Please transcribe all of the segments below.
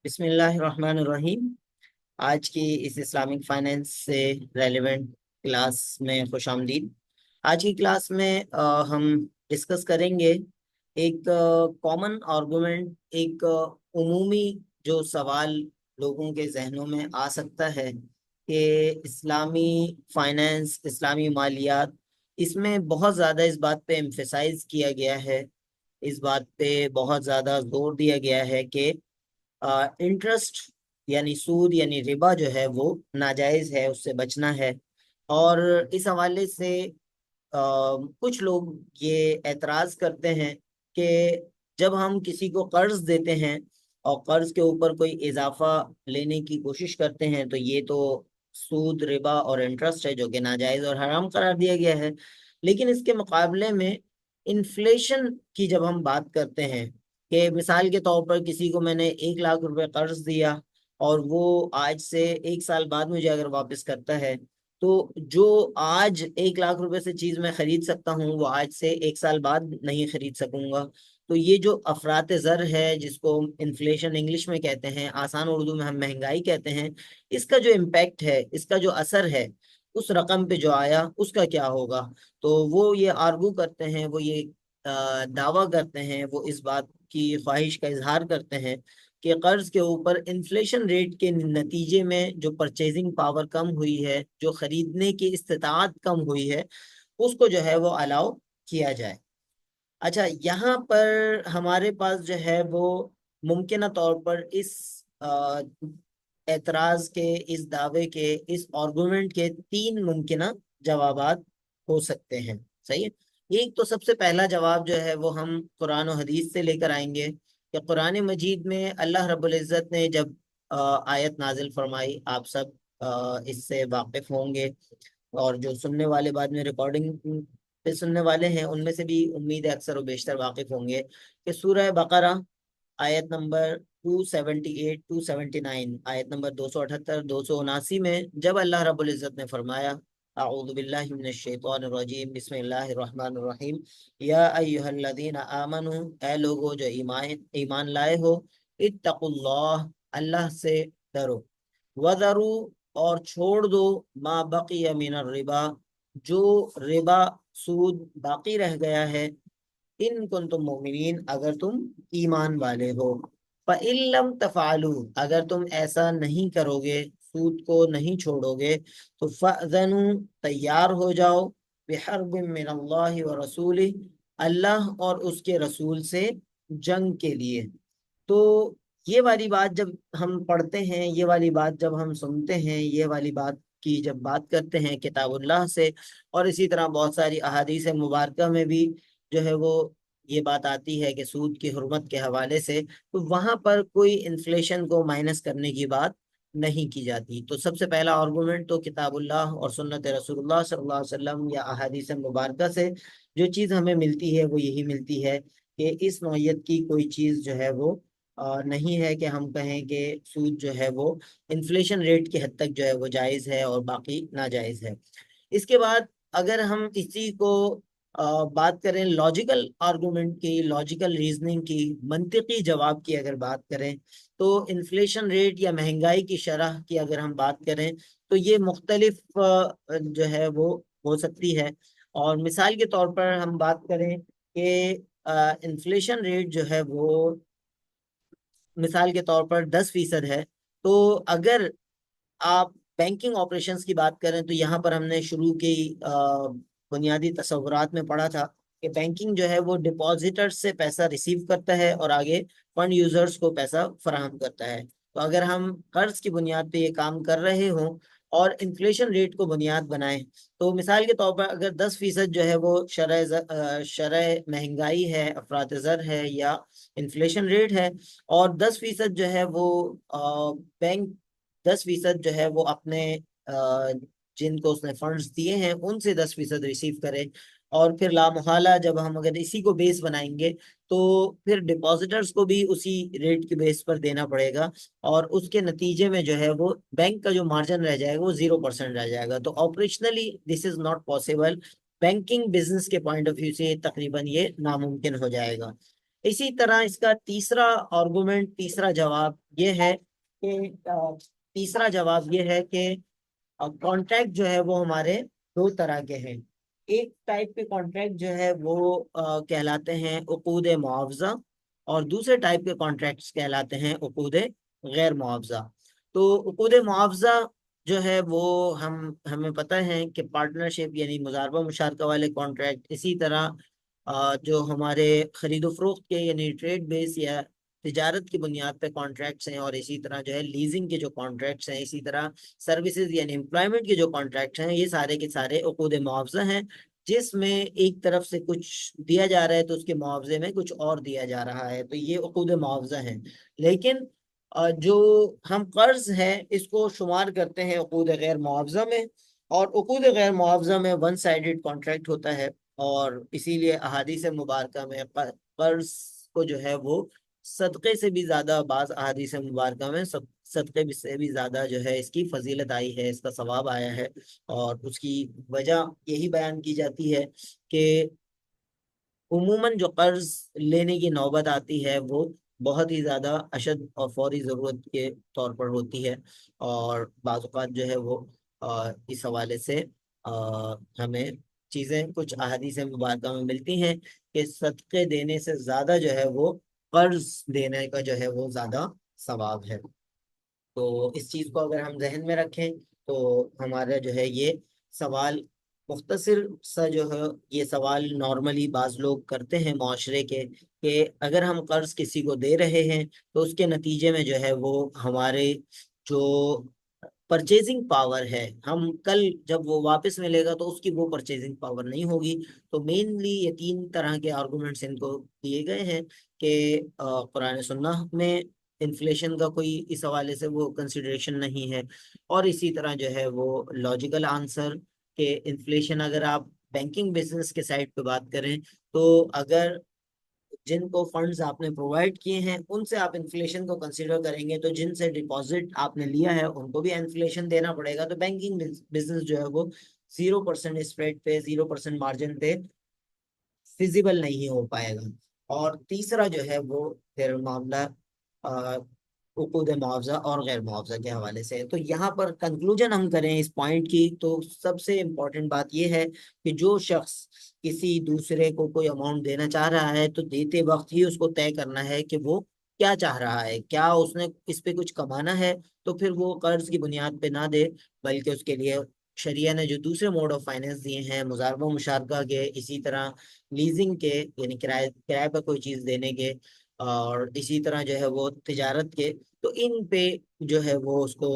بسم اللہ الرحمن الرحیم۔ آج کی اس اسلامک فائنینس سے ریلیونٹ کلاس میں خوش آمدید۔ آج کی کلاس میں ہم ڈسکس کریں گے ایک کامن آرگومنٹ، ایک عمومی جو سوال لوگوں کے ذہنوں میں آ سکتا ہے کہ اسلامی فائنینس، اسلامی مالیات، اس میں بہت زیادہ اس بات پہ ایمفیسائز کیا گیا ہے، اس بات پہ بہت زیادہ زور دیا گیا ہے کہ انٹرسٹ یعنی سود یعنی ربا جو ہے وہ ناجائز ہے، اس سے بچنا ہے۔ اور اس حوالے سے کچھ لوگ یہ اعتراض کرتے ہیں کہ جب ہم کسی کو قرض دیتے ہیں اور قرض کے اوپر کوئی اضافہ لینے کی کوشش کرتے ہیں تو یہ تو سود، ربا اور انٹرسٹ ہے جو کہ ناجائز اور حرام قرار دیا گیا ہے۔ لیکن اس کے مقابلے میں انفلیشن کی جب ہم بات کرتے ہیں کہ مثال کے طور پر کسی کو میں نے 1 لاکھ روپے قرض دیا اور وہ آج سے 1 سال بعد مجھے اگر واپس کرتا ہے تو جو آج 1 لاکھ روپے سے چیز میں خرید سکتا ہوں وہ آج سے 1 سال بعد نہیں خرید سکوں گا۔ تو یہ جو افراط زر ہے، جس کو انفلیشن انگلش میں کہتے ہیں، آسان اردو میں ہم مہنگائی کہتے ہیں، اس کا جو امپیکٹ ہے، اس کا جو اثر ہے اس رقم پہ جو آیا اس کا کیا ہوگا۔ تو وہ یہ آرگو کرتے ہیں، وہ یہ دعویٰ کرتے ہیں، وہ اس بات کی خواہش کا اظہار کرتے ہیں کہ قرض کے اوپر انفلیشن ریٹ کے نتیجے میں جو پرچیزنگ پاور کم ہوئی ہے، جو خریدنے کی استطاعت کم ہوئی ہے، اس کو جو ہے وہ الاؤ کیا جائے۔ اچھا، یہاں پر ہمارے پاس جو ہے وہ ممکنہ طور پر اس اعتراض کے، اس دعوے کے، اس آرگومنٹ کے 3 ممکنہ جوابات ہو سکتے ہیں۔ صحیح ہے؟ ایک تو سب سے پہلا جواب جو ہے وہ ہم قرآن و حدیث سے لے کر آئیں گے کہ قرآن مجید میں اللہ رب العزت نے جب آیت نازل فرمائی، آپ سب اس سے واقف ہوں گے، اور جو سننے والے بعد میں ریکارڈنگ پہ سننے والے ہیں ان میں سے بھی امید ہے اکثر و بیشتر واقف ہوں گے کہ سورہ بقرہ آیت نمبر 278 279، آیت نمبر 278 279 میں جب اللہ رب العزت نے فرمایا اعوذ باللہ من الشیطان الرجیم بسم اللہ الرحمن الرحیم، یا ایہا الذین آمنوا، اے لوگو جو ایمان لائے ہو، اتقوا اللہ، اللہ سے ڈرو، وذروا، اور چھوڑ دو، ما بقی من الربا، جو ربا سود باقی رہ گیا ہے، ان کنتم مؤمنین، اگر تم ایمان والے ہو، فَإِن لَمْ تَفْعَلُوا، اگر تم ایسا نہیں کرو گے، سود کو نہیں چھوڑو گے، تو فَأْذَنُوا، تیار ہو جاؤ، بِحَرْبٍ مِّنَ اللَّهِ وَرَسُولِهِ، اللہ اور اس کے رسول سے جنگ کے لیے۔ تو یہ والی بات جب ہم پڑھتے ہیں، یہ والی بات جب ہم سنتے ہیں، یہ والی بات کی جب بات کرتے ہیں کتاب اللہ سے، اور اسی طرح بہت ساری احادیث مبارکہ میں بھی جو ہے وہ یہ بات آتی ہے کہ سود کی حرمت کے حوالے سے، تو وہاں پر کوئی انفلیشن کو مائنس کرنے کی بات نہیں کی جاتی۔ تو سب سے پہلا آرگومنٹ تو کتاب اللہ اور سنت رسول اللہ صلی اللہ علیہ وسلم یا احادیث مبارکہ سے جو چیز ہمیں ملتی ہے وہ یہی ملتی ہے کہ اس نوعیت کی کوئی چیز جو ہے وہ نہیں ہے کہ ہم کہیں کہ سود جو ہے وہ انفلیشن ریٹ کی حد تک جو ہے وہ جائز ہے اور باقی ناجائز ہے۔ اس کے بعد اگر ہم اسی کو بات کریں لاجیکل آرگومنٹ کی، لاجیکل ریزننگ کی، منطقی جواب کی اگر بات کریں، تو انفلیشن ریٹ یا مہنگائی کی شرح کی اگر ہم بات کریں تو یہ مختلف جو ہے وہ ہو سکتی ہے۔ اور مثال کے طور پر ہم بات کریں کہ انفلیشن ریٹ جو ہے وہ مثال کے طور پر 10% ہے، تو اگر آپ بینکنگ آپریشنز کی بات کریں تو یہاں پر ہم نے شروع کی بنیادی تصورات میں پڑھا تھا کہ بینکنگ جو ہے وہ ڈپازیٹر سے پیسہ ریسیو کرتا ہے اور آگے فنڈ یوزرز کو پیسہ فراہم کرتا ہے۔ تو اگر ہم قرض کی بنیاد پہ یہ کام کر رہے ہوں اور انفلیشن ریٹ کو بنیاد بنائیں، تو مثال کے طور پر اگر 10% جو ہے وہ شرح مہنگائی ہے، افراط زر ہے یا انفلیشن ریٹ ہے، اور 10% جو ہے وہ بینک 10% جو ہے وہ اپنے جن کو اس نے فنڈز دیے ہیں ان سے 10% ریسیو کرے، اور پھر لامحالہ جب ہم اگر اسی کو بیس بنائیں گے تو پھر ڈپازیٹرز کو بھی اسی ریٹ کے بیس پر دینا پڑے گا، اور اس کے نتیجے میں جو ہے وہ بینک کا جو مارجن رہ جائے گا وہ 0% رہ جائے گا۔ تو operationally this is not possible, banking business کے پوائنٹ آف ویو سے تقریباً یہ ناممکن ہو جائے گا۔ اسی طرح اس کا تیسرا آرگومنٹ، تیسرا جواب یہ ہے کہ تیسرا جواب یہ ہے کہ کانٹریکٹ جو ہے وہ ہمارے دو طرح کے ہیں۔ ایک ٹائپ کے کانٹریکٹ جو ہے وہ کہلاتے ہیں عقود معاوضہ، اور دوسرے ٹائپ کے کانٹریکٹس کہلاتے ہیں عقود غیر معاوضہ۔ تو عقود معاوضہ جو ہے وہ ہمیں پتہ ہے کہ پارٹنرشپ یعنی مضاربہ مشارکہ والے کانٹریکٹ، اسی طرح جو ہمارے خرید و فروخت کے یعنی ٹریڈ بیس یا تجارت کی بنیاد پہ کانٹریکٹس ہیں، اور اسی طرح جو ہے لیزنگ کے جو کانٹریکٹس ہیں، اسی طرح سروسز یعنی امپلائمنٹ کے جو کانٹریکٹس ہیں، یہ سارے کے سارے عقود معاوضہ ہیں، جس میں ایک طرف سے کچھ دیا جا رہا ہے تو اس کے معاوضے میں کچھ اور دیا جا رہا ہے، تو یہ عقود معاوضہ ہیں۔ لیکن جو ہم قرض ہے اس کو شمار کرتے ہیں عقود غیر معاوضہ میں، اور عقود غیر معاوضہ میں ون سائیڈڈ کانٹریکٹ ہوتا ہے، اور اسی لیے احادیث مبارکہ میں قرض کو جو ہے وہ صدقے سے بھی زیادہ، بعض احادیث مبارکہ میں صدقے سے بھی زیادہ جو ہے اس کی فضیلت آئی ہے، اس کا ثواب آیا ہے، اور اس کی وجہ یہی بیان کی جاتی ہے کہ عموماً جو قرض لینے کی نوبت آتی ہے وہ بہت ہی زیادہ اشد اور فوری ضرورت کے طور پر ہوتی ہے، اور بعض اوقات جو ہے وہ اس حوالے سے ہمیں چیزیں کچھ احادیث مبارکہ میں ملتی ہیں کہ صدقے دینے سے زیادہ جو ہے وہ قرض دینے کا جو ہے وہ زیادہ ثواب ہے۔ تو اس چیز کو اگر ہم ذہن میں رکھیں تو ہمارا جو ہے یہ سوال مختصر سا جو ہے، یہ سوال نارملی بعض لوگ کرتے ہیں معاشرے کے، کہ اگر ہم قرض کسی کو دے رہے ہیں تو اس کے نتیجے میں جو ہے وہ ہمارے جو پرچیزنگ پاور ہے، ہم کل جب وہ واپس ملے گا تو اس کی وہ پرچیزنگ پاور نہیں ہوگی۔ تو مینلی یہ تین طرح کے آرگومنٹس ان کو دیے گئے ہیں کہ قرآن سنہ میں انفلیشن کا کوئی اس حوالے سے وہ کنسیڈریشن نہیں ہے، اور اسی طرح جو ہے وہ لاجیکل آنسر کہ انفلیشن، اگر آپ بینکنگ بزنس کے سائڈ پہ بات کریں تو اگر جن کو فنڈز آپ نے پرووائڈ کیے ہیں ان سے آپ انفلیشن کو کنسیڈر کریں گے، تو جن سے ڈپازٹ آپ نے لیا ہے ان کو بھی انفلیشن دینا پڑے گا، تو بینکنگ بزنس جو ہے وہ 0% اسپریڈ پہ، 0% مارجن پہ فیزیبل نہیں ہو پائے گا۔ اور تیسرا جو ہے وہ پھر معاملہ عقود معاوضہ اور غیر معاوضہ کے حوالے سے ہے۔ تو یہاں پر کنکلوژن ہم کریں اس پوائنٹ کی تو سب سے امپورٹنٹ بات یہ ہے کہ جو شخص کسی دوسرے کو کوئی اماؤنٹ دینا چاہ رہا ہے تو دیتے وقت ہی اس کو طے کرنا ہے کہ وہ کیا چاہ رہا ہے، کیا اس نے اس پہ کچھ کمانا ہے، تو پھر وہ قرض کی بنیاد پہ نہ دے، بلکہ اس کے لیے شریعہ نے جو دوسرے موڈ آف فائنینس دیے ہیں، مضاربہ مشارکہ کے، اسی طرح لیزنگ کے یعنی کرائے پر کوئی چیز دینے کے، اور اسی طرح جو ہے وہ تجارت کے، تو ان پہ جو ہے وہ اس کو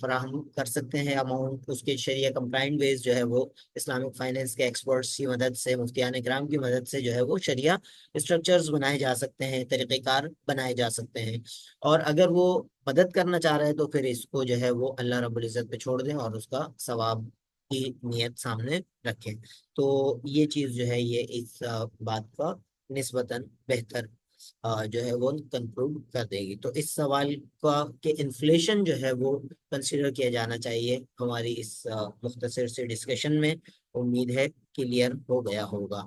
فراہم کر سکتے ہیں اماؤنٹ، اس کے شریعہ کمپلائنٹ ویز جو ہے وہ اسلامک فائنینس کے ایکسپرٹس کی مدد سے، مفتیان کرام کی مدد سے جو ہے وہ شریعہ اسٹرکچرز بنائے جا سکتے ہیں، طریقہ کار بنائے جا سکتے ہیں، اور اگر وہ مدد کرنا چاہ رہے ہیں تو پھر اس کو جو ہے وہ اللہ رب العزت پہ چھوڑ دیں اور اس کا ثواب کی نیت سامنے رکھیں۔ تو یہ چیز جو ہے یہ اس بات کا نسبتاً بہتر جو ہے وہ کنکلوڈ کر دے گی۔ تو اس سوال کا کہ انفلیشن جو ہے وہ کنسیڈر کیا جانا چاہیے ہماری اس مختصر سے ڈسکشن میں، امید ہے کلیئر ہو گیا ہوگا۔